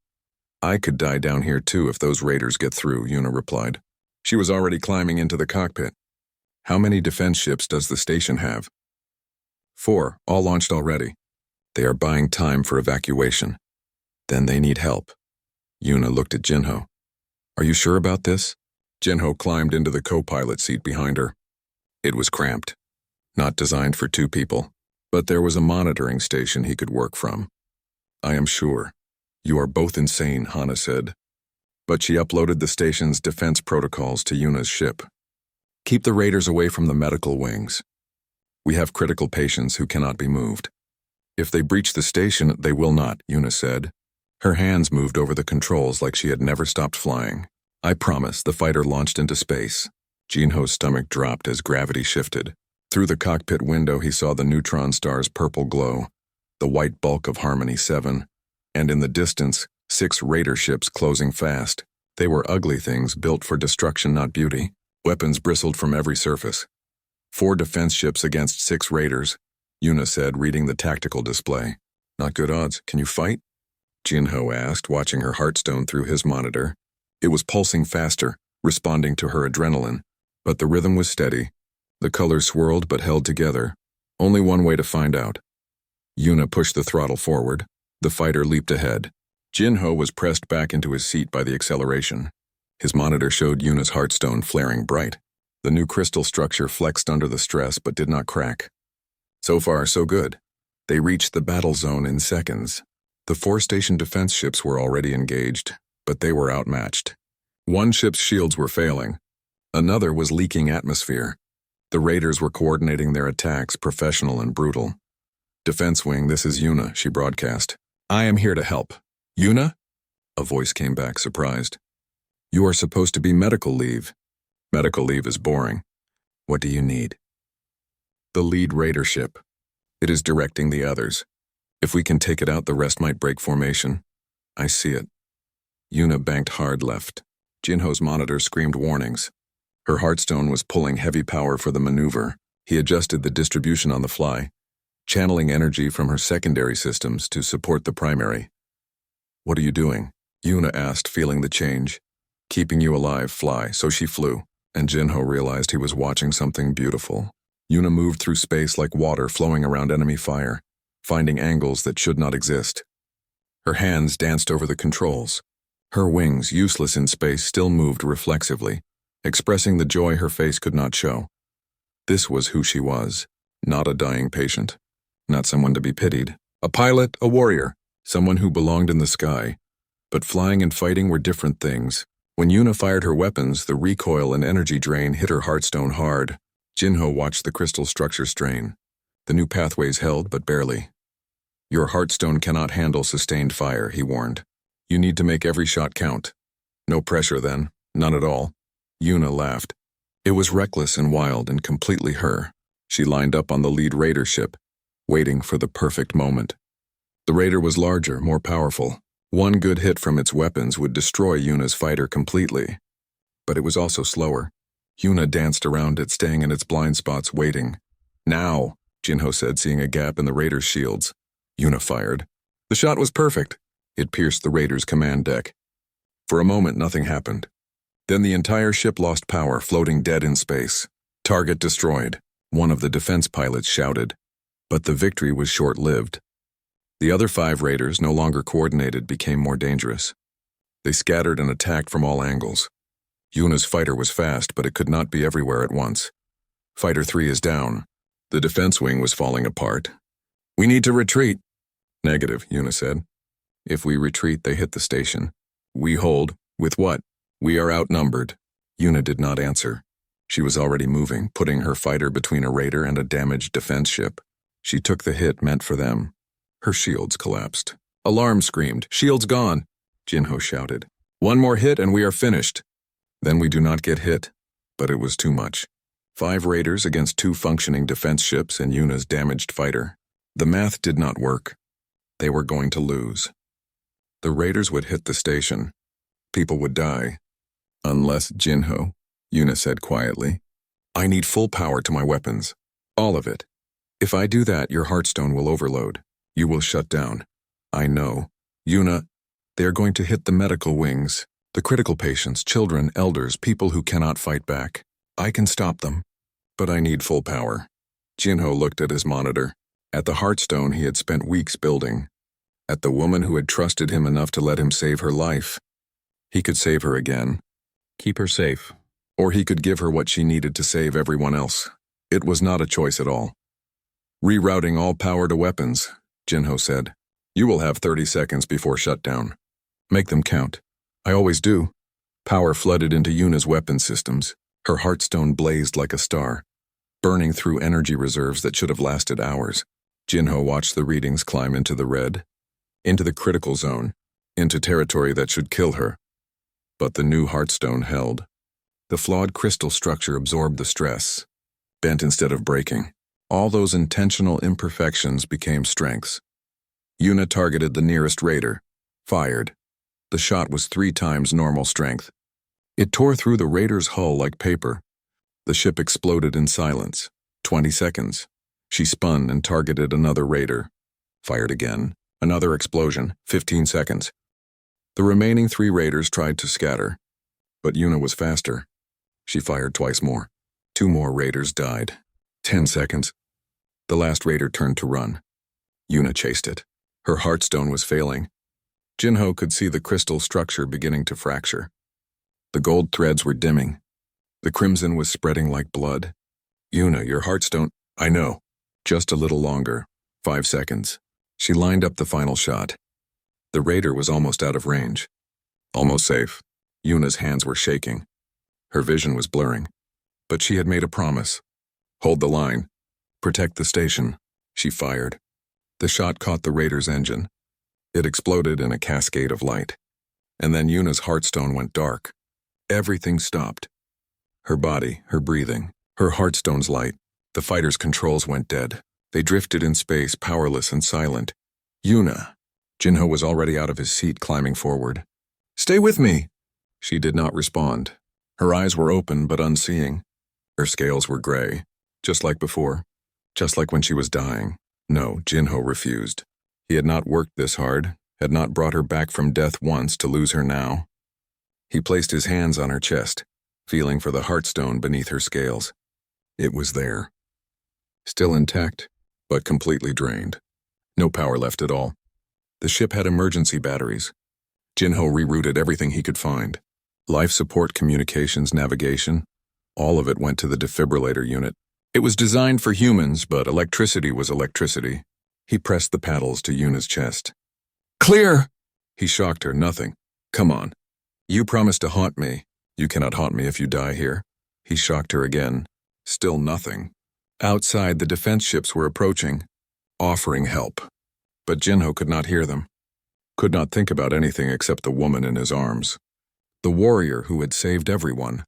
I could die down here too if those raiders get through, Yuna replied. She was already climbing into the cockpit. How many defense ships does the station have? 4, all launched already. They are buying time for evacuation. Then they need help. Yuna looked at Jinho. Are you sure about this? Jinho climbed into the co-pilot seat behind her. It was cramped. Not designed for 2 people. But there was a monitoring station he could work from. I am sure. You are both insane, Hana said. But she uploaded the station's defense protocols to Yuna's ship. Keep the raiders away from the medical wings. We have critical patients who cannot be moved. If they breach the station, they will not, Yuna said. Her hands moved over the controls like she had never stopped flying. I promise, the fighter launched into space. Jinho's stomach dropped as gravity shifted. Through the cockpit window, he saw the neutron star's purple glow, the white bulk of Harmony 7, and in the distance, 6 raider ships closing fast. They were ugly things built for destruction, not beauty. Weapons bristled from every surface. 4 defense ships against 6 raiders, Yuna said, reading the tactical display. Not good odds. Can you fight? Jinho asked, watching her heartstone through his monitor. It was pulsing faster, responding to her adrenaline, but the rhythm was steady. The colors swirled but held together. Only one way to find out. Yuna pushed the throttle forward. The fighter leaped ahead. Jinho was pressed back into his seat by the acceleration. His monitor showed Yuna's heartstone flaring bright. The new crystal structure flexed under the stress but did not crack. So far, so good. They reached the battle zone in seconds. The 4-station defense ships were already engaged, but they were outmatched. One ship's shields were failing. Another was leaking atmosphere. The raiders were coordinating their attacks, professional and brutal. Defense wing, this is Yuna, she broadcast. I am here to help. Yuna? A voice came back, surprised. You are supposed to be medical leave. Medical leave is boring. What do you need? The lead raider ship. It is directing the others. If we can take it out, the rest might break formation. I see it. Yuna banked hard left. Jinho's monitor screamed warnings. Her heartstone was pulling heavy power for the maneuver. He adjusted the distribution on the fly, channeling energy from her secondary systems to support the primary. What are you doing? Yuna asked, feeling the change. Keeping you alive, fly, so she flew, and Jinho realized he was watching something beautiful. Yuna moved through space like water flowing around enemy fire, finding angles that should not exist. Her hands danced over the controls. Her wings, useless in space, still moved reflexively, expressing the joy her face could not show. This was who she was, not a dying patient, not someone to be pitied. A pilot, a warrior, someone who belonged in the sky. But flying and fighting were different things. When Yuna fired her weapons, the recoil and energy drain hit her heartstone hard. Jinho watched the crystal structure strain. The new pathways held, but barely. Your heartstone cannot handle sustained fire, he warned. You need to make every shot count. No pressure then, none at all. Yuna laughed. It was reckless and wild and completely her. She lined up on the lead raider ship, waiting for the perfect moment. The raider was larger, more powerful. One good hit from its weapons would destroy Yuna's fighter completely. But it was also slower. Yuna danced around it, staying in its blind spots, waiting. Now, Jinho said, seeing a gap in the raider's shields. Yuna fired. The shot was perfect. It pierced the raider's command deck. For a moment, nothing happened. Then the entire ship lost power, floating dead in space. Target destroyed, one of the defense pilots shouted. But the victory was short-lived. The other 5 raiders, no longer coordinated, became more dangerous. They scattered and attacked from all angles. Yuna's fighter was fast, but it could not be everywhere at once. Fighter 3 is down. The defense wing was falling apart. We need to retreat. Negative, Yuna said. If we retreat, they hit the station. We hold. With what? We are outnumbered. Yuna did not answer. She was already moving, putting her fighter between a raider and a damaged defense ship. She took the hit meant for them. Her shields collapsed. Alarm screamed. Shields gone, Jinho shouted. One more hit and we are finished. Then we do not get hit. But it was too much. 5 raiders against 2 functioning defense ships and Yuna's damaged fighter. The math did not work. They were going to lose. The raiders would hit the station. People would die. Unless Jinho, Yuna said quietly. I need full power to my weapons. All of it. If I do that, your heartstone will overload. You will shut down. I know. Yuna, they are going to hit the medical wings, the critical patients, children, elders, people who cannot fight back. I can stop them. But I need full power. Jinho looked at his monitor, at the heartstone he had spent weeks building, at the woman who had trusted him enough to let him save her life. He could save her again, keep her safe, or he could give her what she needed to save everyone else. It was not a choice at all. Rerouting all power to weapons, Jinho said. You will have 30 seconds before shutdown. Make them count. I always do. Power flooded into Yuna's weapon systems. Her heartstone blazed like a star, burning through energy reserves that should have lasted hours. Jinho watched the readings climb into the red, into the critical zone, into territory that should kill her. But the new heartstone held. The flawed crystal structure absorbed the stress, bent instead of breaking. All those intentional imperfections became strengths. Yuna targeted the nearest raider, fired. The shot was 3 times normal strength. It tore through the raider's hull like paper. The ship exploded in silence. 20 seconds. She spun and targeted another raider. Fired again. Another explosion. 15 seconds. The remaining 3 raiders tried to scatter. But Yuna was faster. She fired twice more. 2 more raiders died. 10 seconds. The last raider turned to run. Yuna chased it. Her heartstone was failing. Jinho could see the crystal structure beginning to fracture. The gold threads were dimming. The crimson was spreading like blood. Yuna, your heartstone. I know. Just a little longer. 5 seconds. She lined up the final shot. The raider was almost out of range. Almost safe. Yuna's hands were shaking. Her vision was blurring. But she had made a promise. Hold the line. Protect the station. She fired. The shot caught the raider's engine. It exploded in a cascade of light. And then Yuna's heartstone went dark. Everything stopped. Her body, her breathing, her heartstone's light. The fighter's controls went dead. They drifted in space, powerless and silent. Yuna. Jinho was already out of his seat, climbing forward. Stay with me. She did not respond. Her eyes were open but unseeing. Her scales were gray, just like before, just like when she was dying. No, Jinho refused. He had not worked this hard, had not brought her back from death once to lose her now. He placed his hands on her chest, feeling for the heartstone beneath her scales. It was there. Still intact, but completely drained. No power left at all. The ship had emergency batteries. Jinho rerouted everything he could find. Life support, communications, navigation. All of it went to the defibrillator unit. It was designed for humans, but electricity was electricity. He pressed the paddles to Yuna's chest. Clear! He shocked her. Nothing. Come on. You promised to haunt me. You cannot haunt me if you die here. He shocked her again. Still nothing. Outside, the defense ships were approaching, offering help. But Jinho could not hear them, could not think about anything except the woman in his arms. The warrior who had saved everyone,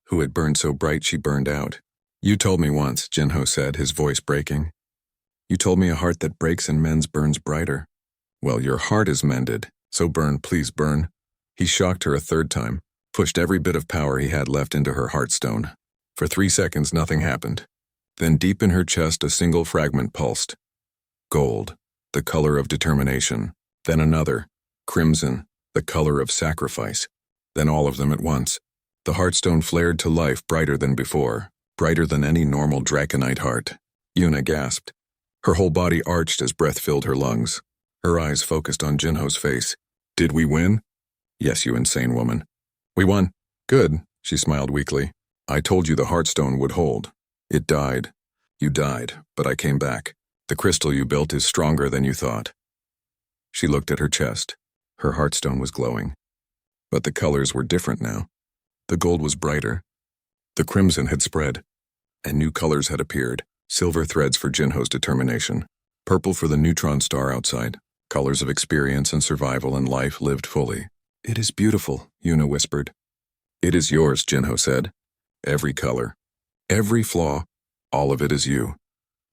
who had burned so bright she burned out. You told me once, Jinho said, his voice breaking. You told me a heart that breaks and mends burns brighter. Well, your heart is mended, so burn, please burn. He shocked her a third time, pushed every bit of power he had left into her heartstone. For 3 seconds, nothing happened. Then deep in her chest, a single fragment pulsed. Gold, the color of determination. Then another, crimson, the color of sacrifice. Then all of them at once. The heartstone flared to life, brighter than before, brighter than any normal draconite heart. Yuna gasped. Her whole body arched as breath filled her lungs. Her eyes focused on Jinho's face. Did we win? Yes, you insane woman. We won. Good, she smiled weakly. I told you the heartstone would hold. It died. You died, but I came back. The crystal you built is stronger than you thought. She looked at her chest. Her heartstone was glowing. But the colors were different now. The gold was brighter. The crimson had spread. And new colors had appeared. Silver threads for Jinho's determination. Purple for the neutron star outside. Colors of experience and survival and life lived fully. It is beautiful, Yuna whispered. It is yours, Jinho said. Every color. Every flaw. All of it is you.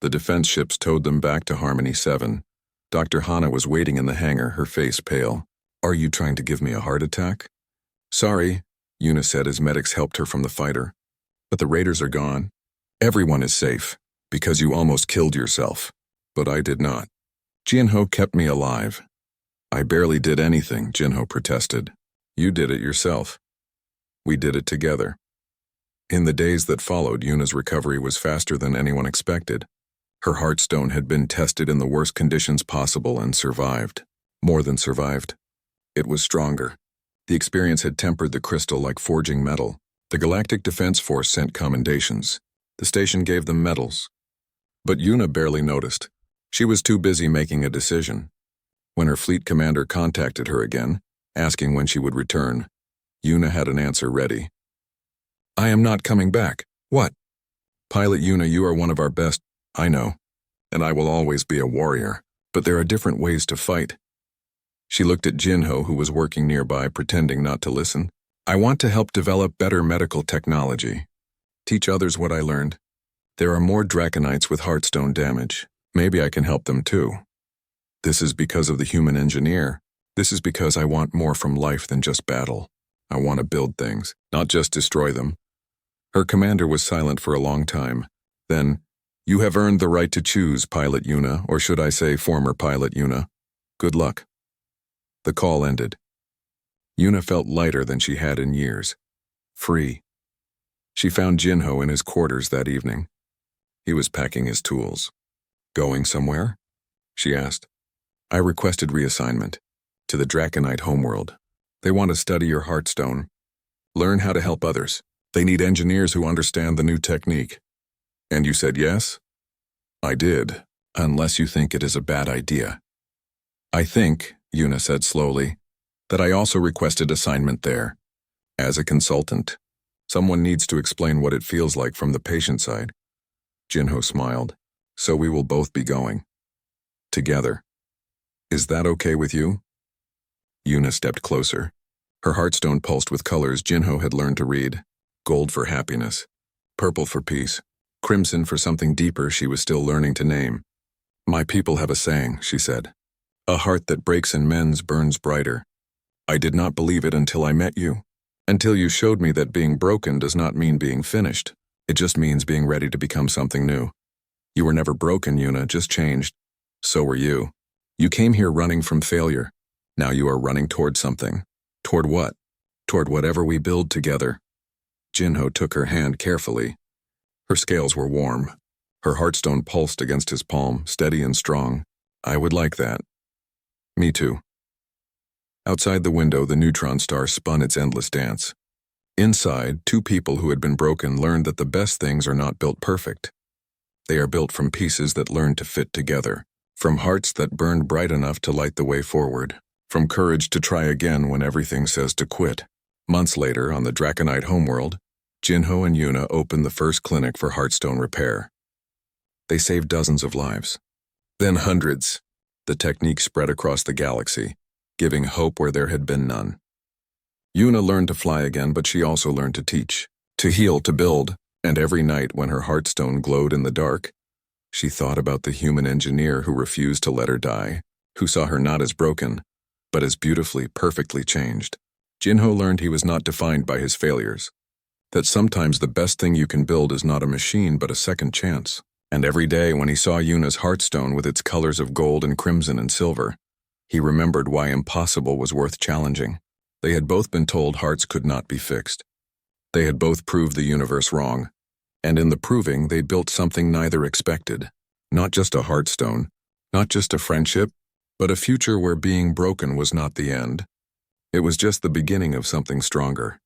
The defense ships towed them back to Harmony 7. Dr. Hana was waiting in the hangar, her face pale. Are you trying to give me a heart attack? Sorry, Yuna said as medics helped her from the fighter. But the raiders are gone. Everyone is safe, because you almost killed yourself. But I did not. Jinho kept me alive. I barely did anything, Jinho protested. You did it yourself. We did it together. In the days that followed, Yuna's recovery was faster than anyone expected. Her heartstone had been tested in the worst conditions possible and survived. More than survived. It was stronger. The experience had tempered the crystal like forging metal. The Galactic Defense Force sent commendations. The station gave them medals. But Yuna barely noticed. She was too busy making a decision. When her fleet commander contacted her again, asking when she would return, Yuna had an answer ready. I am not coming back. What? Pilot Yuna, you are one of our best. I know. And I will always be a warrior. But there are different ways to fight. She looked at Jinho, who was working nearby, pretending not to listen. I want to help develop better medical technology. Teach others what I learned. There are more draconites with heartstone damage. Maybe I can help them too. This is because of the human engineer. This is because I want more from life than just battle. I want to build things, not just destroy them. Her commander was silent for a long time. Then, you have earned the right to choose, Pilot Yuna, or should I say former Pilot Yuna. Good luck. The call ended. Yuna felt lighter than she had in years. Free. She found Jinho in his quarters that evening. He was packing his tools. Going somewhere? She asked. I requested reassignment. To the Draconite homeworld. They want to study your heartstone. Learn how to help others. They need engineers who understand the new technique. And you said yes? I did, unless you think it is a bad idea. I think, Yuna said slowly, that I also requested assignment there. As a consultant. Someone needs to explain what it feels like from the patient side. Jinho smiled. So we will both be going. Together. Is that okay with you? Yuna stepped closer. Her heartstone pulsed with colors Jinho had learned to read. Gold for happiness. Purple for peace. Crimson for something deeper she was still learning to name. My people have a saying, she said. A heart that breaks and mends burns brighter. I did not believe it until I met you. Until you showed me that being broken does not mean being finished. It just means being ready to become something new. You were never broken, Yuna, just changed. So were you. You came here running from failure. Now you are running toward something. Toward what? Toward whatever we build together. Jinho took her hand carefully. Her scales were warm. Her heartstone pulsed against his palm, steady and strong. I would like that. Me too. Outside the window, the neutron star spun its endless dance. Inside, two people who had been broken learned that the best things are not built perfect. They are built from pieces that learn to fit together, from hearts that burned bright enough to light the way forward, from courage to try again when everything says to quit. Months later, on the Draconite homeworld, Jinho and Yuna opened the first clinic for heartstone repair. They saved dozens of lives. Then hundreds. The technique spread across the galaxy, giving hope where there had been none. Yuna learned to fly again, but she also learned to teach, to heal, to build, and every night when her heartstone glowed in the dark, she thought about the human engineer who refused to let her die, who saw her not as broken, but as beautifully, perfectly changed. Jinho learned he was not defined by his failures, that sometimes the best thing you can build is not a machine but a second chance. And every day when he saw Yuna's heartstone with its colors of gold and crimson and silver, he remembered why impossible was worth challenging. They had both been told hearts could not be fixed. They had both proved the universe wrong, and in the proving they built something neither expected. Not just a heartstone, not just a friendship, but a future where being broken was not the end. It was just the beginning of something stronger.